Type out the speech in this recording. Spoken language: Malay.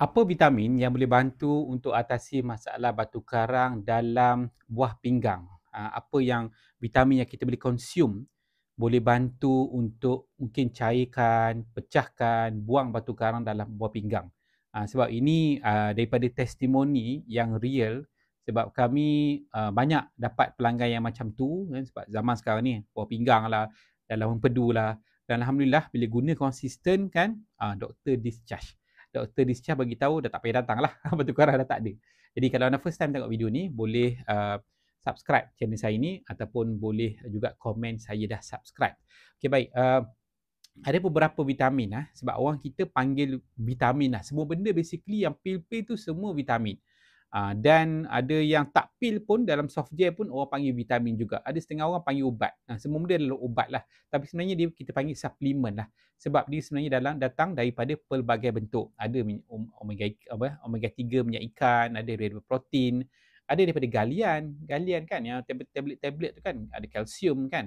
Apa vitamin yang boleh bantu untuk atasi masalah batu karang dalam buah pinggang? Apa yang vitamin yang kita boleh consume boleh bantu untuk mungkin cairkan, pecahkan, buang batu karang dalam buah pinggang. Sebab ini daripada testimoni yang real, sebab kami banyak dapat pelanggan yang macam tu kan, sebab zaman sekarang ni buah pinggang lah, dalam empedu lah, dan alhamdulillah bila guna konsisten kan, doktor discharge bagi tahu dah tak payah datang lah. Batu karang dah tak ada. Jadi kalau anda first time tengok video ni, boleh subscribe channel saya ni ataupun boleh juga komen saya dah subscribe. Okay, baik. Ada beberapa vitamin sebab orang kita panggil vitamin semua benda basically yang pil-pil tu semua vitamin. Dan ada yang tak pil pun, dalam soft gel pun orang panggil vitamin juga. Ada setengah orang panggil ubat. Semua benda adalah ubat lah. Tapi sebenarnya dia kita panggil suplemen lah. Sebab dia sebenarnya datang daripada pelbagai bentuk. Ada omega 3 minyak ikan, ada daripada protein, ada daripada galian kan, yang tablet tu kan ada kalsium kan.